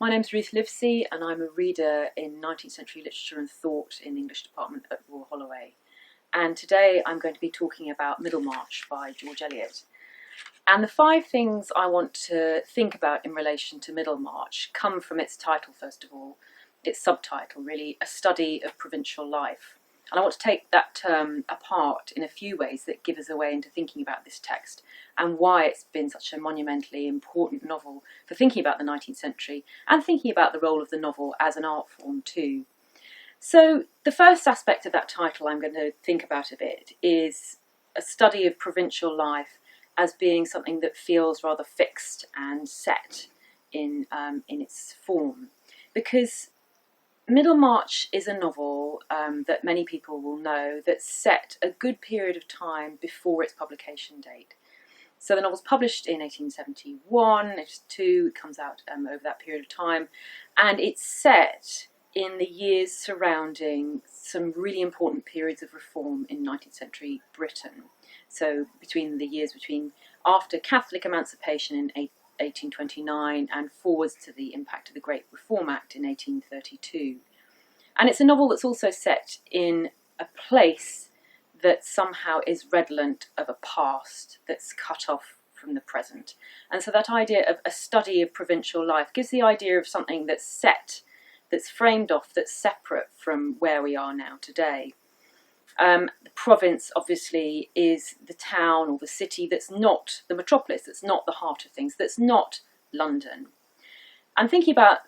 My name's Ruth Livesey and I'm a reader in 19th century literature and thought in the English department at Royal Holloway. And today I'm going to be talking about Middlemarch by George Eliot. And the 5 things I want to think about in relation to Middlemarch come from its title, first of all, its subtitle really, A Study of Provincial Life. And I want to take that term apart in a few ways that give us a way into thinking about this text and why it's been such a monumentally important novel for thinking about the 19th century and thinking about the role of the novel as an art form too. So the first aspect of that title I'm going to think about a bit is a study of provincial life as being something that feels rather fixed and set in its form. Because Middlemarch is a novel that many people will know that's set a good period of time before its publication date. So the novel's published in 1871, 1872, it comes out over that period of time, and it's set in the years surrounding some really important periods of reform in 19th century Britain. So between the years after Catholic emancipation in 1829 and forwards to the impact of the Great Reform Act in 1832. And it's a novel that's also set in a place that somehow is redolent of a past that's cut off from the present. And so that idea of a study of provincial life gives the idea of something that's set, that's framed off, that's separate from where we are now today. The province obviously is the town or the city that's not the metropolis, that's not the heart of things, that's not London. And thinking about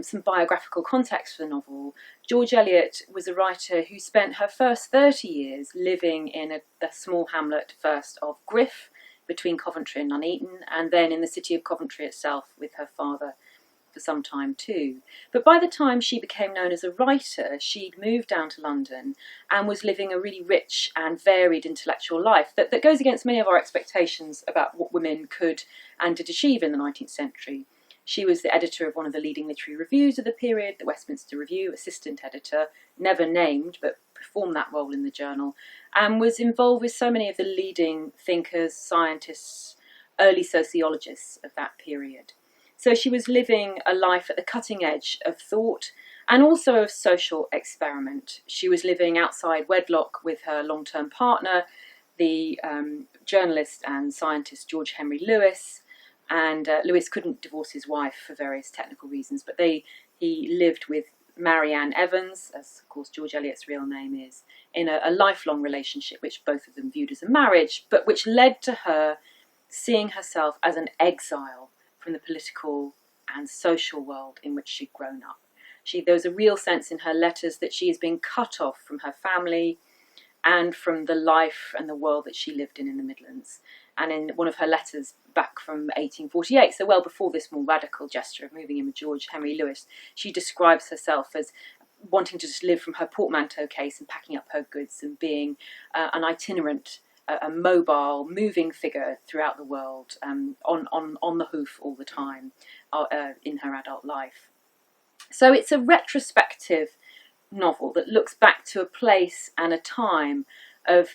some biographical context for the novel, George Eliot was a writer who spent her first 30 years living in the small hamlet first of Griff between Coventry and Nuneaton, and then in the city of Coventry itself with her father for some time too. But by the time she became known as a writer, she'd moved down to London and was living a really rich and varied intellectual life that goes against many of our expectations about what women could and did achieve in the 19th century. She was the editor of one of the leading literary reviews of the period, the Westminster Review, assistant editor, never named but performed that role in the journal, and was involved with so many of the leading thinkers, scientists, early sociologists of that period. So she was living a life at the cutting edge of thought and also of social experiment. She was living outside wedlock with her long-term partner, the journalist and scientist George Henry Lewis, and Lewis couldn't divorce his wife for various technical reasons, but he lived with Marianne Evans, as of course George Eliot's real name is, in a lifelong relationship which both of them viewed as a marriage, but which led to her seeing herself as an exile from the political and social world in which she'd grown up. There was a real sense in her letters that she has been cut off from her family and from the life and the world that she lived in the Midlands. And in one of her letters back from 1848, so well before this more radical gesture of moving in with George Henry Lewis, she describes herself as wanting to just live from her portmanteau case and packing up her goods and being an itinerant, a mobile, moving figure throughout the world, on the hoof all the time in her adult life. So it's a retrospective novel that looks back to a place and a time of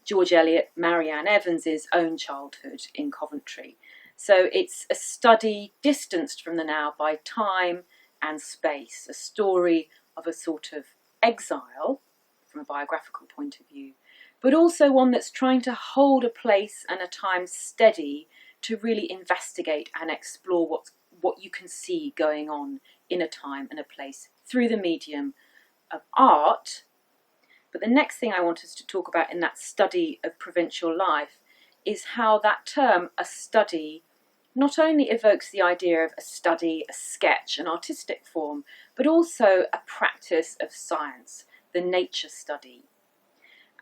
George Eliot, Marianne Evans's own childhood in Coventry. So it's a study distanced from the now by time and space, a story of a sort of exile from a biographical point of view, but also one that's trying to hold a place and a time steady to really investigate and explore what you can see going on in a time and a place through the medium of art. But the next thing I want us to talk about in that study of provincial life is how that term, a study, not only evokes the idea of a study, a sketch, an artistic form, but also a practice of science, the nature study.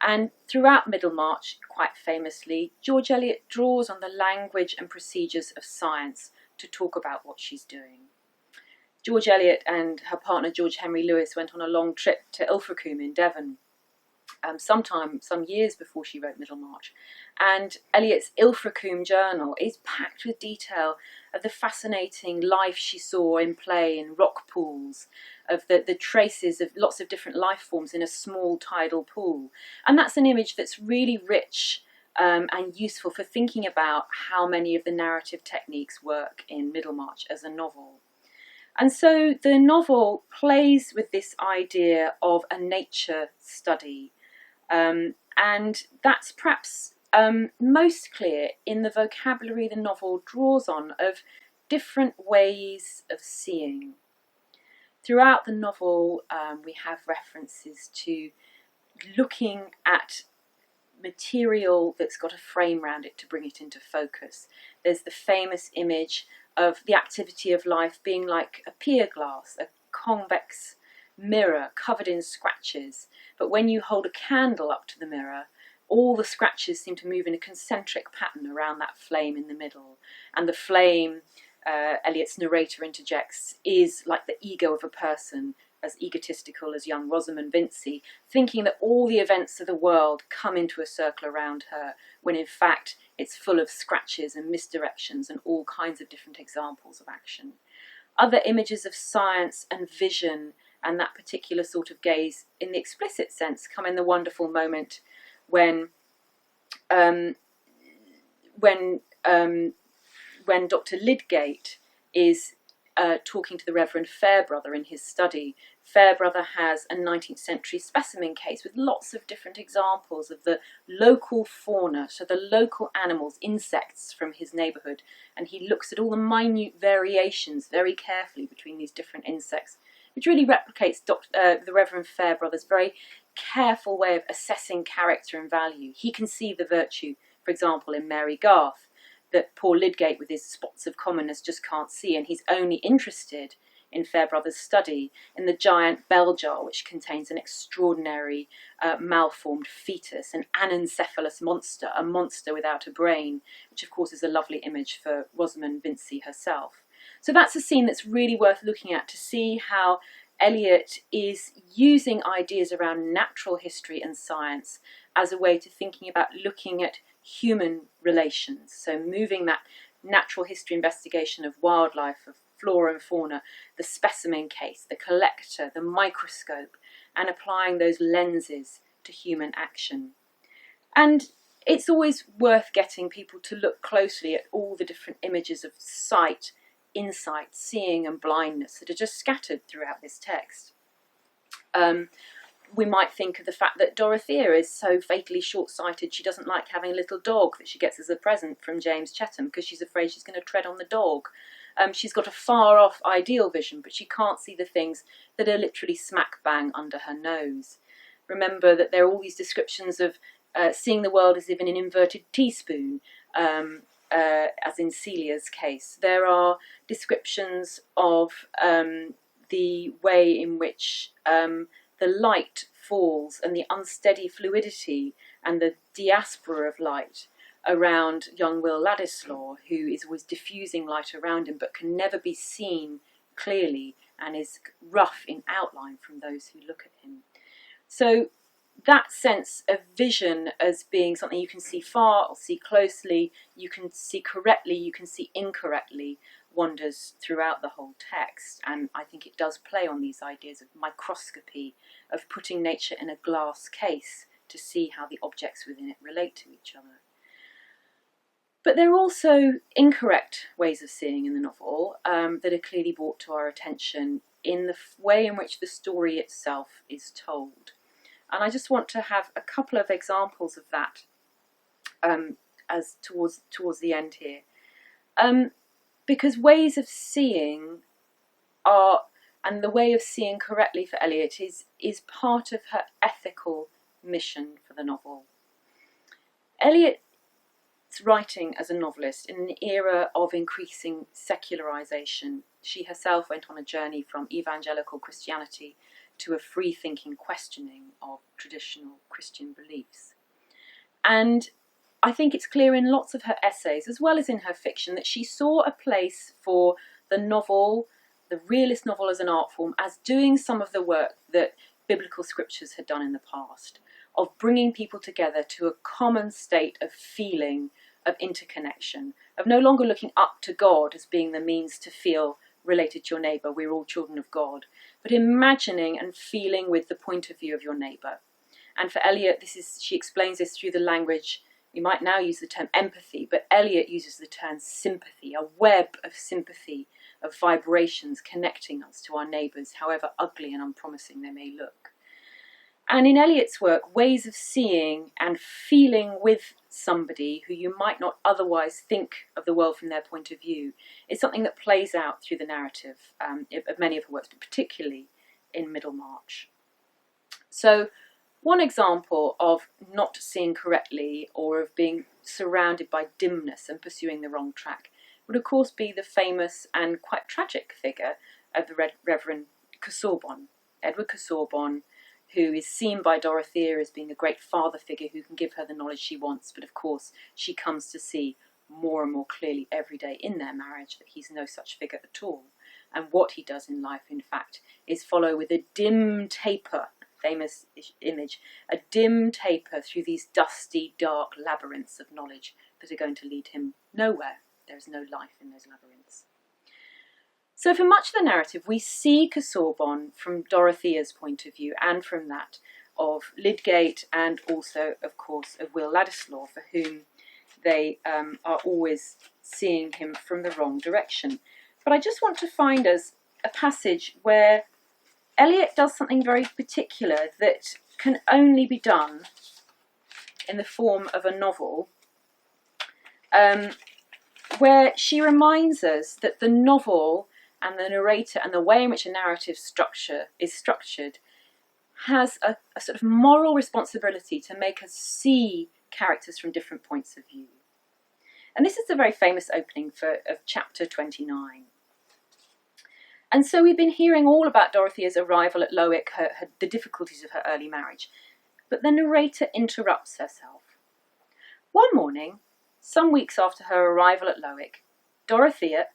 And throughout Middlemarch, quite famously, George Eliot draws on the language and procedures of science to talk about what she's doing. George Eliot and her partner George Henry Lewis went on a long trip to Ilfracombe in Devon, some years before she wrote Middlemarch. And Eliot's Ilfracombe journal is packed with detail of the fascinating life she saw in play in rock pools, of the traces of lots of different life forms in a small tidal pool. And that's an image that's really rich and useful for thinking about how many of the narrative techniques work in Middlemarch as a novel. And so the novel plays with this idea of a nature study, and that's perhaps most clear in the vocabulary the novel draws on of different ways of seeing. Throughout the novel, we have references to looking at material that's got a frame around it to bring it into focus. There's the famous image of the activity of life being like a pier glass, a convex mirror covered in scratches, but when you hold a candle up to the mirror, all the scratches seem to move in a concentric pattern around that flame in the middle, and the flame, Eliot's narrator interjects, is like the ego of a person, as egotistical as young Rosamund Vincy, thinking that all the events of the world come into a circle around her, when in fact it's full of scratches and misdirections and all kinds of different examples of action. Other images of science and vision and that particular sort of gaze in the explicit sense come in the wonderful moment when Dr. Lydgate is talking to the Reverend Fairbrother in his study. Fairbrother has a 19th century specimen case with lots of different examples of the local fauna, so the local animals, insects from his neighbourhood, and he looks at all the minute variations very carefully between these different insects, which really replicates the Reverend Fairbrother's very careful way of assessing character and value. He can see the virtue, for example, in Mary Garth, that poor Lydgate with his spots of commonness just can't see, and he's only interested in Fairbrother's study in the giant bell jar, which contains an extraordinary malformed fetus, an anencephalous monster, a monster without a brain, which of course is a lovely image for Rosamund Vincy herself. So that's a scene that's really worth looking at to see how Eliot is using ideas around natural history and science as a way to thinking about looking at human relations. So moving that natural history investigation of wildlife, of flora and fauna, the specimen case, the collector, the microscope, and applying those lenses to human action. And it's always worth getting people to look closely at all the different images of sight, insight, seeing and blindness that are just scattered throughout this text. We might think of the fact that Dorothea is so fatally short-sighted she doesn't like having a little dog that she gets as a present from James Chetham because she's afraid she's going to tread on the dog. She's got a far-off ideal vision, but she can't see the things that are literally smack bang under her nose. Remember that there are all these descriptions of seeing the world as if in an inverted teaspoon, as in Celia's case. There are descriptions of the way in which the light falls and the unsteady fluidity and the diaspora of light around young Will Ladislaw, who is always diffusing light around him but can never be seen clearly and is rough in outline from those who look at him. So that sense of vision as being something you can see far or see closely, you can see correctly, you can see incorrectly, wanders throughout the whole text, and I think it does play on these ideas of microscopy, of putting nature in a glass case to see how the objects within it relate to each other. But there are also incorrect ways of seeing in the novel that are clearly brought to our attention in the way in which the story itself is told. And I just want to have a couple of examples of that as towards the end here. Because ways of seeing are, and the way of seeing correctly for Eliot is part of her ethical mission for the novel. Eliot's writing as a novelist in an era of increasing secularization. She herself went on a journey from evangelical Christianity to a free-thinking questioning of traditional Christian beliefs. And I think it's clear in lots of her essays, as well as in her fiction, that she saw a place for the novel, the realist novel as an art form, as doing some of the work that biblical scriptures had done in the past, of bringing people together to a common state of feeling, of interconnection, of no longer looking up to God as being the means to feel related to your neighbour, we're all children of God, but imagining and feeling with the point of view of your neighbour. And for Eliot, she explains this through the language. We might now use the term empathy, but Eliot uses the term sympathy, a web of sympathy of vibrations connecting us to our neighbours, however ugly and unpromising they may look. And in Eliot's work, ways of seeing and feeling with somebody who you might not otherwise think of the world from their point of view is something that plays out through the narrative of many of her works, but particularly in Middlemarch. So one example of not seeing correctly or of being surrounded by dimness and pursuing the wrong track would of course be the famous and quite tragic figure of the Reverend Casaubon, Edward Casaubon, who is seen by Dorothea as being a great father figure who can give her the knowledge she wants, but of course she comes to see more and more clearly every day in their marriage that he's no such figure at all. And what he does in life, in fact, is follow with a dim taper, famous image, a dim taper through these dusty, dark labyrinths of knowledge that are going to lead him nowhere. There is no life in those labyrinths. So for much of the narrative, we see Casaubon from Dorothea's point of view and from that of Lydgate and also, of course, of Will Ladislaw, for whom they are always seeing him from the wrong direction. But I just want to find us a passage where Eliot does something very particular that can only be done in the form of a novel, where she reminds us that the novel and the narrator and the way in which a narrative structure is structured has a sort of moral responsibility to make us see characters from different points of view. And this is the very famous opening of chapter 29. And so we've been hearing all about Dorothea's arrival at Lowick, the difficulties of her early marriage. But the narrator interrupts herself. One morning, some weeks after her arrival at Lowick, Dorothea,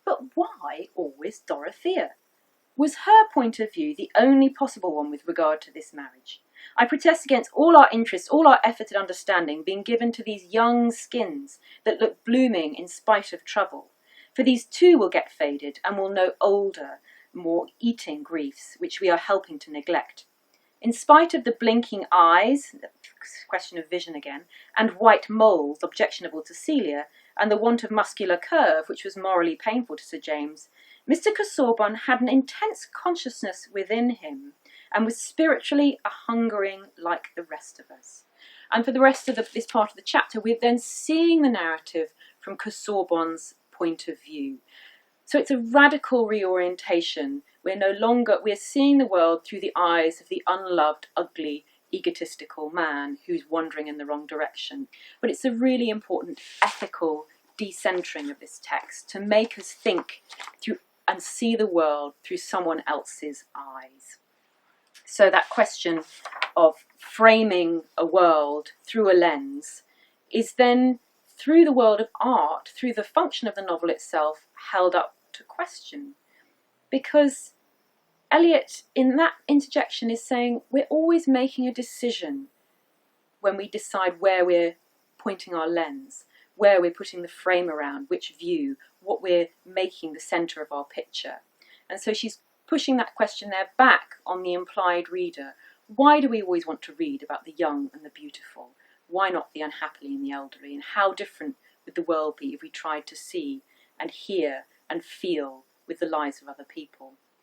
but why always Dorothea? Was her point of view the only possible one with regard to this marriage? I protest against all our interest, all our effort at understanding being given to these young skins that look blooming in spite of trouble. For these too will get faded and will know older, more eating griefs, which we are helping to neglect. In spite of the blinking eyes, question of vision again, and white moles objectionable to Celia, and the want of muscular curve, which was morally painful to Sir James, Mr. Casaubon had an intense consciousness within him, and was spiritually a hungering like the rest of us. And for the rest of this part of the chapter, we're then seeing the narrative from Casaubon's point of view. So it's a radical reorientation. We're seeing the world through the eyes of the unloved, ugly, egotistical man who's wandering in the wrong direction. But it's a really important ethical decentering of this text to make us think through and see the world through someone else's eyes. So that question of framing a world through a lens is then, through the world of art, through the function of the novel itself, held up to question. Because Eliot, in that interjection, is saying we're always making a decision when we decide where we're pointing our lens, where we're putting the frame around, which view, what we're making the centre of our picture. And so she's pushing that question there back on the implied reader. Why do we always want to read about the young and the beautiful? Why not the unhappy and the elderly? And how different would the world be if we tried to see and hear and feel with the lives of other people?